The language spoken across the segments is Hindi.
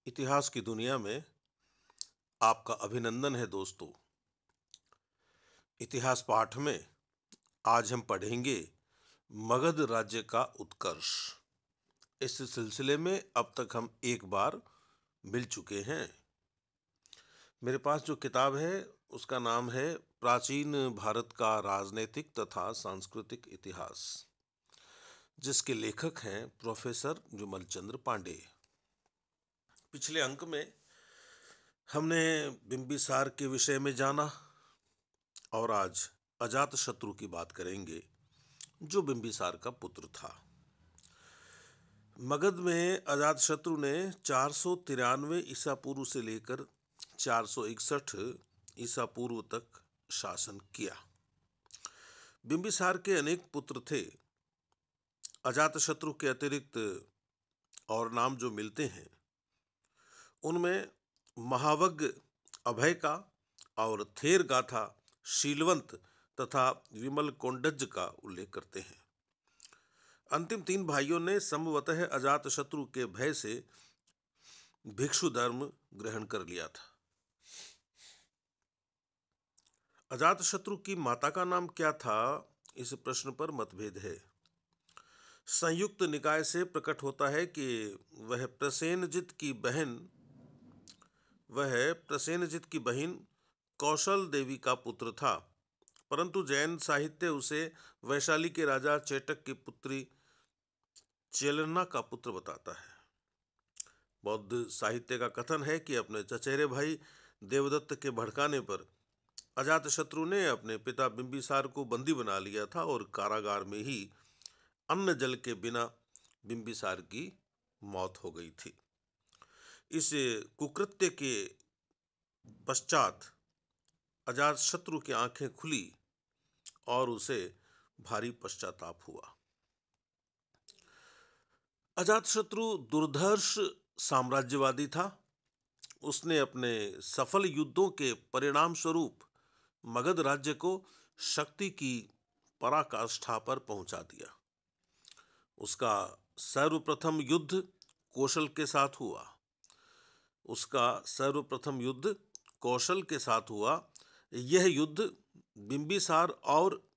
इतिहास की दुनिया में आपका अभिनंदन है दोस्तों। इतिहास पाठ में आज हम पढ़ेंगे मगध राज्य का उत्कर्ष। इस सिलसिले में अब तक हम एक बार मिल चुके हैं। मेरे पास जो किताब है उसका नाम है प्राचीन भारत का राजनीतिक तथा सांस्कृतिक इतिहास, जिसके लेखक हैं प्रोफेसर विमल चंद्र पांडे। पिछले अंक में हमने बिंबिसार के विषय में जाना और आज अजातशत्रु की बात करेंगे, जो बिंबिसार का पुत्र था। मगध में अजातशत्रु ने 493 ईसा पूर्व से लेकर 461 ईसा पूर्व तक शासन किया। बिंबिसार के अनेक पुत्र थे। अजातशत्रु के अतिरिक्त और नाम जो मिलते हैं उनमें महावग्य अभय का और थेर गाथा, शीलवंत तथा विमल कोंडज का उल्लेख करते हैं। अंतिम तीन भाइयों ने संभवतः अजातशत्रु के भय से भिक्षु धर्म ग्रहण कर लिया था। अजातशत्रु की माता का नाम क्या था, इस प्रश्न पर मतभेद है। संयुक्त निकाय से प्रकट होता है कि वह प्रसेनजित की बहन कौशल देवी का पुत्र था, परंतु जैन साहित्य उसे वैशाली के राजा चेटक की पुत्री चेलना का पुत्र बताता है। बौद्ध साहित्य का कथन है कि अपने चचेरे भाई देवदत्त के भड़काने पर अजातशत्रु ने अपने पिता बिंबिसार को बंदी बना लिया था और कारागार में ही अन्न जल के बिना बिंबिसार की मौत हो गई थी। इस कुकृत्य के पश्चात अजातशत्रु की आंखें खुली और उसे भारी पश्चाताप हुआ। अजातशत्रु दुर्धर्ष साम्राज्यवादी था। उसने अपने सफल युद्धों के परिणाम स्वरूप मगध राज्य को शक्ति की पराकाष्ठा पर पहुंचा दिया। उसका सर्वप्रथम युद्ध कौशल के साथ हुआ। यह युद्ध बिंबिसार और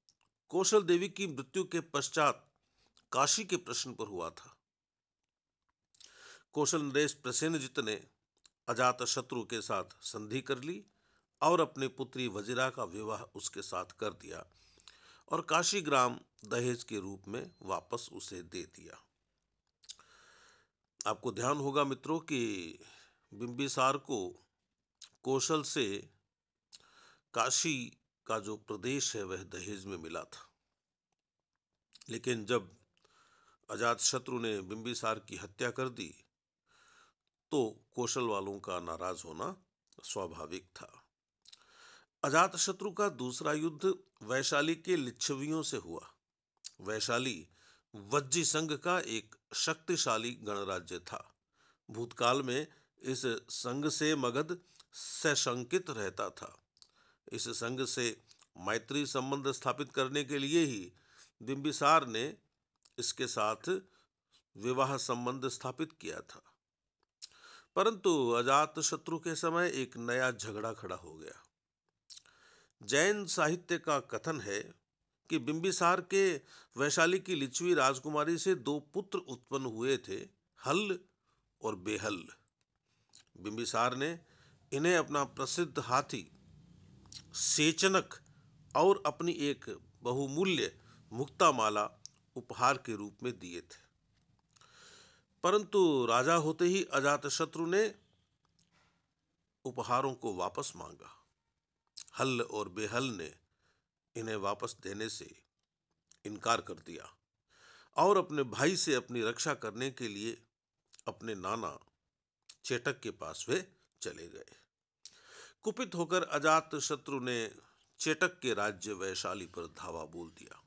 कौशल देवी की मृत्यु के पश्चात काशी के प्रश्न पर हुआ था। कौशल नरेश प्रसेनजित ने अजातशत्रु के साथ संधि कर ली और अपनी पुत्री वजिरा का विवाह उसके साथ कर दिया और काशी ग्राम दहेज के रूप में वापस उसे दे दिया। आपको ध्यान होगा मित्रों कि बिंबिसार को कौशल से काशी का जो प्रदेश है वह दहेज में मिला था, लेकिन जब अजातशत्रु ने बिंबिसार की हत्या कर दी तो कौशल वालों का नाराज होना स्वाभाविक था। अजातशत्रु का दूसरा युद्ध वैशाली के लिच्छवियों से हुआ। वैशाली वज्जी संघ का एक शक्तिशाली गणराज्य था। भूतकाल में इस संघ से मगध सशंकित रहता था। इस संघ से मैत्री संबंध स्थापित करने के लिए ही बिंबिसार ने इसके साथ विवाह संबंध स्थापित किया था, परंतु अजातशत्रु के समय एक नया झगड़ा खड़ा हो गया। जैन साहित्य का कथन है कि बिंबिसार के वैशाली की लिच्छवी राजकुमारी से दो पुत्र उत्पन्न हुए थे, हल्ल और बेहल। बिंबिसार ने इन्हें अपना प्रसिद्ध हाथी सेचनक और अपनी एक बहुमूल्य मुक्तामाला उपहार के रूप में दिए थे, परंतु राजा होते ही अजातशत्रु ने उपहारों को वापस मांगा। हल्ल और बेहल ने इन्हें वापस देने से इनकार कर दिया और अपने भाई से अपनी रक्षा करने के लिए अपने नाना चेटक के पास वे चले गए। कुपित होकर अजातशत्रु ने चेटक के राज्य वैशाली पर धावा बोल दिया।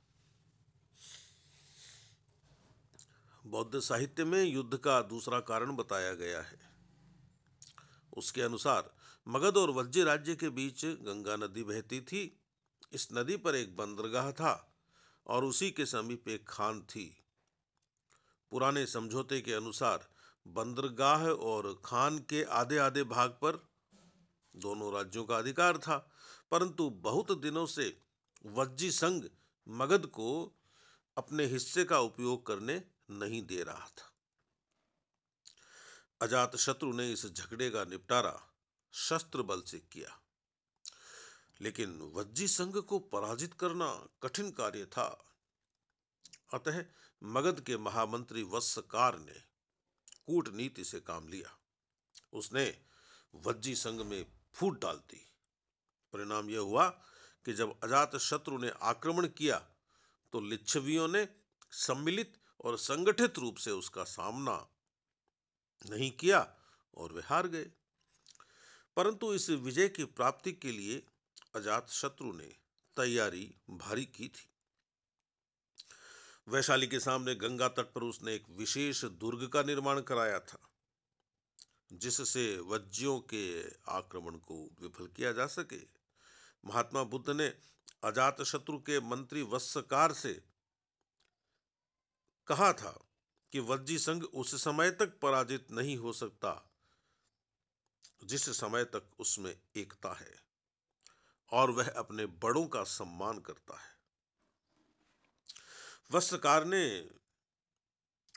बौद्ध साहित्य में युद्ध का दूसरा कारण बताया गया है। उसके अनुसार मगध और वज्जी राज्य के बीच गंगा नदी बहती थी। इस नदी पर एक बंदरगाह था और उसी के समीप एक खान थी। पुराने समझौते के अनुसार बंदरगाह और खान के आधे आधे भाग पर दोनों राज्यों का अधिकार था, परंतु बहुत दिनों से वज्जी संघ मगध को अपने हिस्से का उपयोग करने नहीं दे रहा था। अजातशत्रु ने इस झगड़े का निपटारा शस्त्र बल से किया, लेकिन वज्जी संघ को पराजित करना कठिन कार्य था। अतः मगध के महामंत्री वत्सकार ने कूटनीति से काम लिया। उसने वज्जी संघ में फूट डाल दी। परिणाम यह हुआ कि जब अजातशत्रु ने आक्रमण किया तो लिच्छवियों ने सम्मिलित और संगठित रूप से उसका सामना नहीं किया और वे हार गए। परंतु इस विजय की प्राप्ति के लिए अजातशत्रु ने तैयारी भारी की थी। वैशाली के सामने गंगा तट पर उसने एक विशेष दुर्ग का निर्माण कराया था, जिससे वज्जियों के आक्रमण को विफल किया जा सके। महात्मा बुद्ध ने अजातशत्रु के मंत्री वत्सकार से कहा था कि वज्जी संघ उस समय तक पराजित नहीं हो सकता जिस समय तक उसमें एकता है और वह अपने बड़ों का सम्मान करता है। वत्सकार ने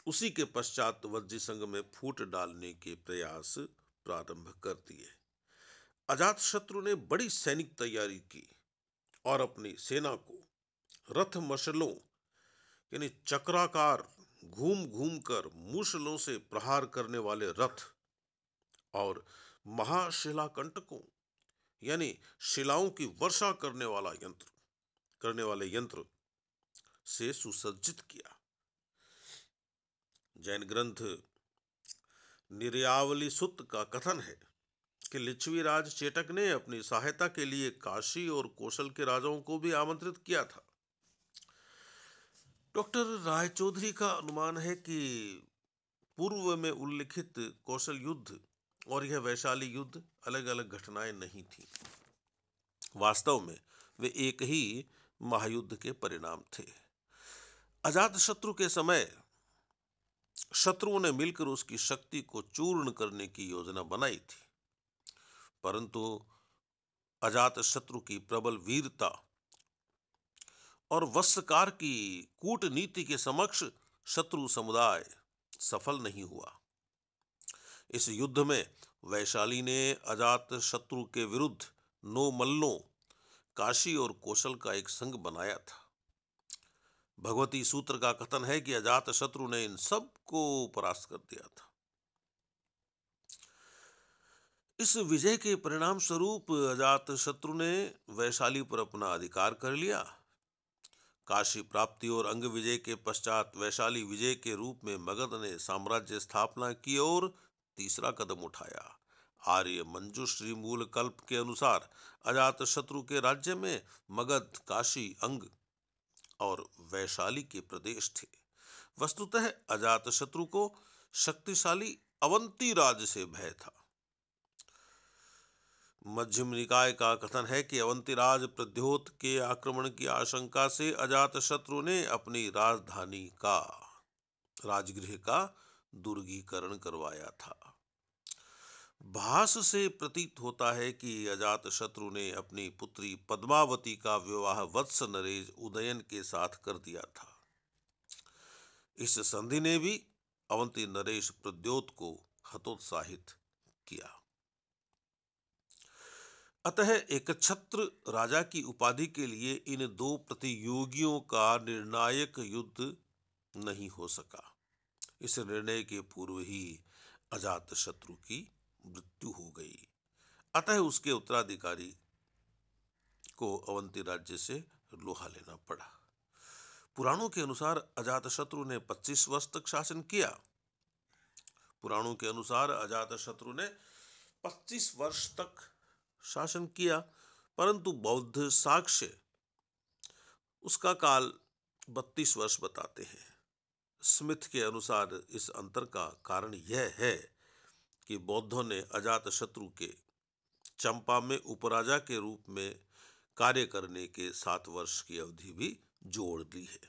उसी के पश्चात वज्जी संघ में फूट डालने के प्रयास प्रारंभ कर दिए। अजातशत्रु ने बड़ी सैनिक तैयारी की और अपनी सेना को रथ मशलों यानी चक्राकार घूम घूम कर मूसलों से प्रहार करने वाले रथ और महाशिलाकंटकों यानी शिलाओं की वर्षा करने वाले यंत्र से सुसज्जित किया। जैन ग्रंथ निर्यावली सुत्त का कथन है कि लिच्छवी राज चेटक ने अपनी सहायता के लिए काशी और कौशल के राजाओं को भी आमंत्रित किया था। डॉक्टर रायचौधरी का अनुमान है कि पूर्व में उल्लिखित कौशल युद्ध और यह वैशाली युद्ध अलग अलग घटनाएं नहीं थीं। वास्तव में वे एक ही महायुद्ध के परिणाम थे। अजातशत्रु के समय शत्रुओं ने मिलकर उसकी शक्ति को चूर्ण करने की योजना बनाई थी, परंतु अजातशत्रु की प्रबल वीरता और वत्सकार की कूटनीति के समक्ष शत्रु समुदाय सफल नहीं हुआ। इस युद्ध में वैशाली ने अजातशत्रु के विरुद्ध 9 मल्लों, काशी और कौशल का एक संघ बनाया था। भगवती सूत्र का कथन है कि अजातशत्रु ने इन सब को परास्त कर दिया था। इस विजय के परिणाम स्वरूप अजातशत्रु ने वैशाली पर अपना अधिकार कर लिया। काशी प्राप्ति और अंग विजय के पश्चात वैशाली विजय के रूप में मगध ने साम्राज्य स्थापना की और तीसरा कदम उठाया। आर्य मंजुश्री मूल कल्प के अनुसार अजातशत्रु के राज्य में मगध, काशी, अंग और वैशाली के प्रदेश थे। वस्तुतः अजातशत्रु को शक्तिशाली अवंती राज से भय था। मध्यम निकाय का कथन है कि अवंतीराज प्रद्योत के आक्रमण की आशंका से अजातशत्रु ने अपनी राजगृह का दुर्गीकरण करवाया था। भास से प्रतीत होता है कि अजातशत्रु ने अपनी पुत्री पद्मावती का विवाह वत्स नरेश उदयन के साथ कर दिया था। इस संधि ने भी अवंती नरेश प्रद्योत को हतोत्साहित किया। अतः एकछत्र राजा की उपाधि के लिए इन 2 प्रतियोगियों का निर्णायक युद्ध नहीं हो सका। इस निर्णय के पूर्व ही अजातशत्रु की मृत्यु हो गई। अतः उसके उत्तराधिकारी को अवंती राज्य से लोहा लेना पड़ा। पुराणों के अनुसार अजातशत्रु ने 25 वर्ष तक शासन किया। पुराणों के अनुसार अजातशत्रु ने 25 वर्ष तक शासन किया, परंतु बौद्ध साक्ष्य उसका काल 32 वर्ष बताते हैं। स्मिथ के अनुसार इस अंतर का कारण यह है कि बौद्धों ने अजातशत्रु के चंपा में उपराजा के रूप में कार्य करने के 7 वर्ष की अवधि भी जोड़ दी है।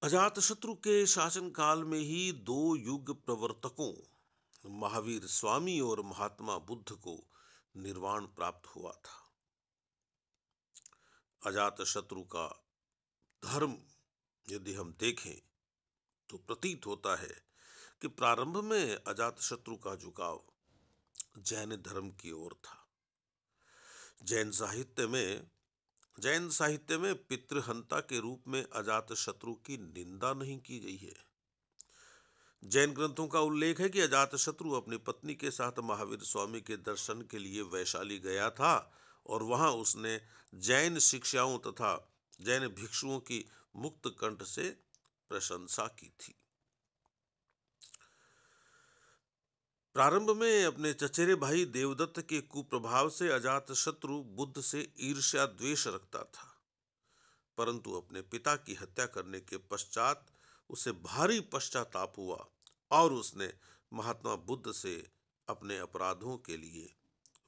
अजातशत्रु के शासनकाल में ही दो युग प्रवर्तकों महावीर स्वामी और महात्मा बुद्ध को निर्वाण प्राप्त हुआ था। अजातशत्रु का धर्म यदि हम देखें तो प्रतीत होता है कि प्रारंभ में अजातशत्रु का झुकाव जैन धर्म की ओर था। जैन साहित्य में पितृहंता के रूप में अजातशत्रु की निंदा नहीं की गई है। जैन ग्रंथों का उल्लेख है कि अजातशत्रु अपनी पत्नी के साथ महावीर स्वामी के दर्शन के लिए वैशाली गया था और वहां उसने जैन शिक्षाओं तथा जैन भिक्षुओं की मुक्त कंठ से प्रशंसा की थी। प्रारंभ में अपने चचेरे भाई देवदत्त के कुप्रभाव से अजातशत्रु बुद्ध से ईर्ष्या द्वेष रखता था, परंतु अपने पिता की हत्या करने के पश्चात उसे भारी पश्चाताप हुआ और उसने महात्मा बुद्ध से अपने अपराधों के लिए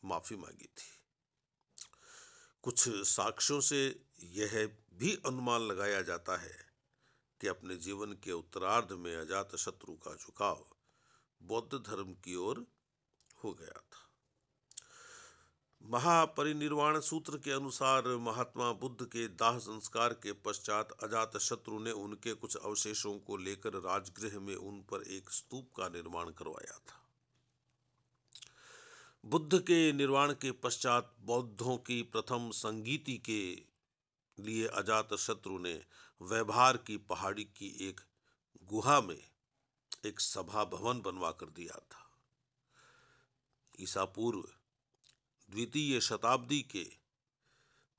माफी मांगी थी। कुछ साक्ष्यों से यह भी अनुमान लगाया जाता है कि अपने जीवन के उत्तरार्ध में अजातशत्रु का झुकाव बौद्ध धर्म की ओर हो गया था। महापरिनिर्वाण सूत्र के अनुसार महात्मा बुद्ध के दाह संस्कार के पश्चात अजातशत्रु ने उनके कुछ अवशेषों को लेकर राजगृह में उन पर एक स्तूप का निर्माण करवाया था। बुद्ध के निर्वाण के पश्चात बौद्धों की प्रथम संगीति के लिए अजातशत्रु ने व्यवहार की पहाड़ी की एक गुहा में एक सभा भवन बनवा कर दिया था। ईसा पूर्व द्वितीय शताब्दी के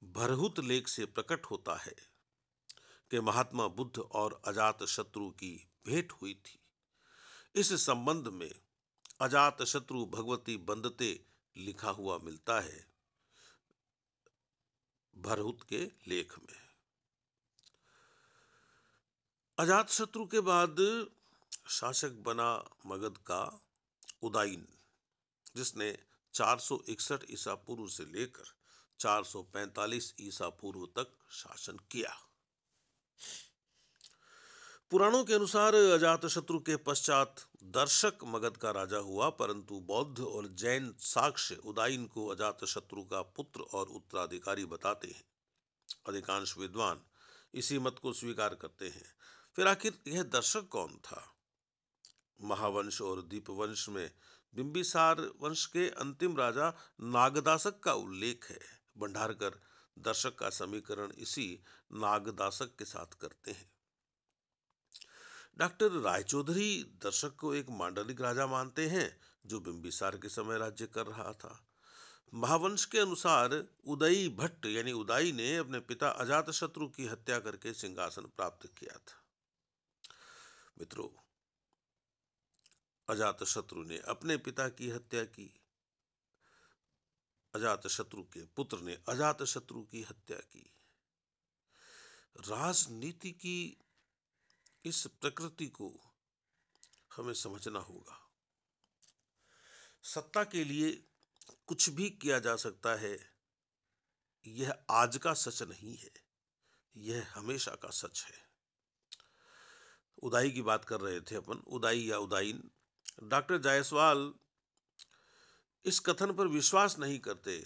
भरहुत लेख से प्रकट होता है कि महात्मा बुद्ध और अजातशत्रु की भेंट हुई थी। इस संबंध में अजातशत्रु भगवती बंदते लिखा हुआ मिलता है भरहुत के लेख में। अजातशत्रु के बाद शासक बना मगध का उदाइन, जिसने 461 ईसा पूर्व से लेकर 445 ईसा पूर्व तक शासन किया। पुराणों के अनुसार अजातशत्रु के पश्चात दर्शक मगध का राजा हुआ, परंतु बौद्ध और जैन साक्ष्य उदाइन को अजातशत्रु का पुत्र और उत्तराधिकारी बताते हैं। अधिकांश विद्वान इसी मत को स्वीकार करते हैं। फिर आखिर यह दर्शक कौन था? महावंश और दीपवंश में बिंबिसार वंश के अंतिम राजा नागदासक का उल्लेख है। भंडारकर दर्शक का समीकरण इसी नागदासक के साथ करते हैं। डॉक्टर रायचौधरी दर्शक को एक मांडलिक राजा मानते हैं जो बिंबिसार के समय राज्य कर रहा था। महावंश के अनुसार उदयी भट्ट यानी उदाई ने अपने पिता अजातशत्रु की हत्या करके सिंहासन प्राप्त किया था। मित्रों, अजातशत्रु ने अपने पिता की हत्या की, अजातशत्रु के पुत्र ने अजातशत्रु की हत्या की। राजनीति की इस प्रकृति को हमें समझना होगा। सत्ता के लिए कुछ भी किया जा सकता है, यह आज का सच नहीं है, यह हमेशा का सच है। उदाई की बात कर रहे थे अपन, उदाई या उदाइन। डॉक्टर जायसवाल इस कथन पर विश्वास नहीं करते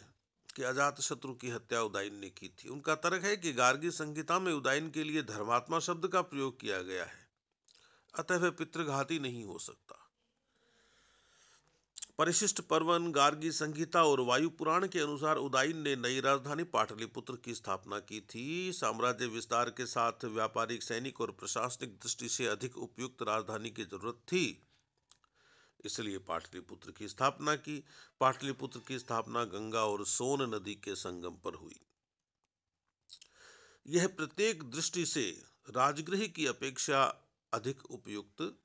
कि अजातशत्रु की हत्या उदाइन ने की थी। उनका तर्क है कि गार्गी संहिता में उदाइन के लिए धर्मात्मा शब्द का प्रयोग किया गया है, अतः वह पितृघाती नहीं हो सकता। परिशिष्ट पर्वन, गार्गी संहिता और वायु पुराण के अनुसार उदाइन ने नई राजधानी पाटलिपुत्र की स्थापना की थी। साम्राज्य विस्तार के साथ व्यापारिक, सैनिक और प्रशासनिक दृष्टि से अधिक उपयुक्त राजधानी की जरूरत थी, इसलिए पाटलिपुत्र की स्थापना की। पाटलिपुत्र की स्थापना गंगा और सोन नदी के संगम पर हुई। यह प्रत्येक दृष्टि से राजगृह की अपेक्षा अधिक उपयुक्त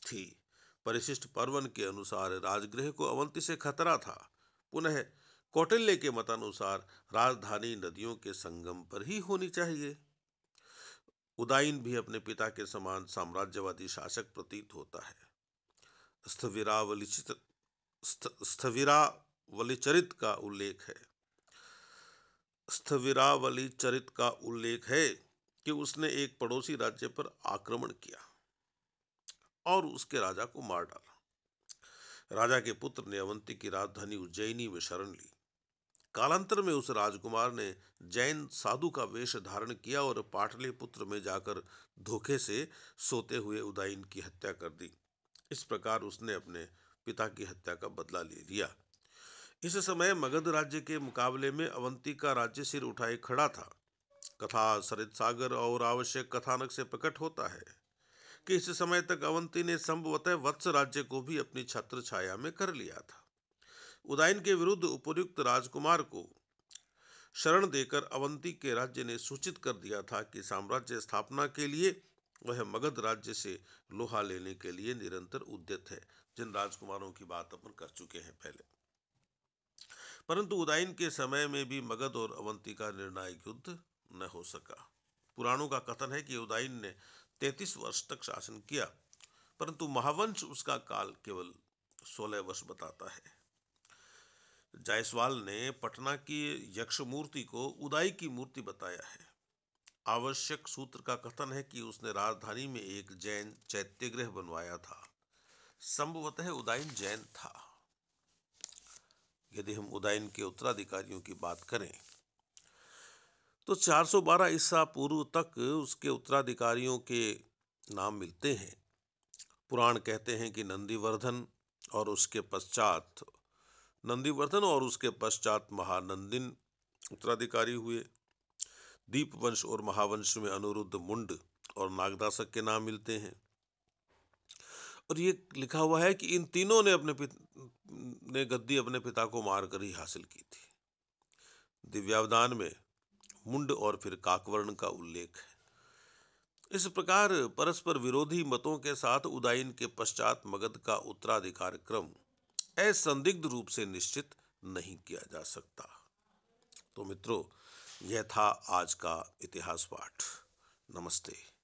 थी। परिशिष्ट पर्वन के अनुसार राजगृह को अवंती से खतरा था। पुनः कौटिल्य के मतानुसार राजधानी नदियों के संगम पर ही होनी चाहिए। उदाइन भी अपने पिता के समान साम्राज्यवादी शासक प्रतीत होता है। स्थविरावलिचरित का उल्लेख है। स्थविरावलिचरित का उल्लेख है कि उसने एक पड़ोसी राज्य पर आक्रमण किया और उसके राजा को मार डाला। राजा के पुत्र ने अवंती की राजधानी उज्जैनी में शरण ली। कालांतर में उस राजकुमार ने जैन साधु का वेश धारण किया और पाटलिपुत्र में जाकर धोखे से सोते हुए उदयन की हत्या कर दी। इस प्रकार उसने अपने पिता की हत्या का बदला ले लिया। इस समय मगध राज्य के मुकाबले में अवंती का राज्य सिर उठाए खड़ा था। कथा सरित सागर और आवश्यक कथानक से प्रकट होता है कि इस समय तक अवंती ने संभवतः वत्स राज्य को भी अपनी छत्र छाया में कर लिया था। उदयन के विरुद्ध उपयुक्त राजकुमार को शरण देकर अवंती के राज्य ने सूचित कर दिया था कि साम्राज्य स्थापना के लिए वह मगध राज्य से लोहा लेने के लिए निरंतर उद्यत है, जिन राजकुमारों की बात अपन कर चुके हैं पहले। परंतु उदयन के समय में भी मगध और अवंती का निर्णायक युद्ध न हो सका। पुराणों का कथन है कि उदयन ने 33 वर्ष तक शासन किया, परंतु महावंश उसका काल केवल 16 वर्ष बताता है। जायसवाल ने पटना की यक्ष मूर्ति को उदय की मूर्ति बताया है। आवश्यक सूत्र का कथन है कि उसने राजधानी में एक जैन चैत्यगृह बनवाया था। संभवतः उदयन जैन था। यदि हम उदयन के उत्तराधिकारियों की बात करें तो 412 ईसा पूर्व तक उसके उत्तराधिकारियों के नाम मिलते हैं। पुराण कहते हैं कि नंदीवर्धन और उसके पश्चात महानंदिन उत्तराधिकारी हुए। दीपवंश और महावंश में अनिरुद्ध, मुंड और नागदासक के नाम मिलते हैं। और ये लिखा हुआ है कि इन तीनों ने गद्दी अपने पिता को मारकर ही हासिल की थी। दिव्यावदान में मुंड और फिर काकवर्ण का उल्लेख है। इस प्रकार परस्पर विरोधी मतों के साथ उदयन के पश्चात मगध का उत्तराधिकार क्रम असंदिग्ध रूप से निश्चित नहीं किया जा सकता। तो मित्रों, यह था आज का इतिहास पाठ। नमस्ते।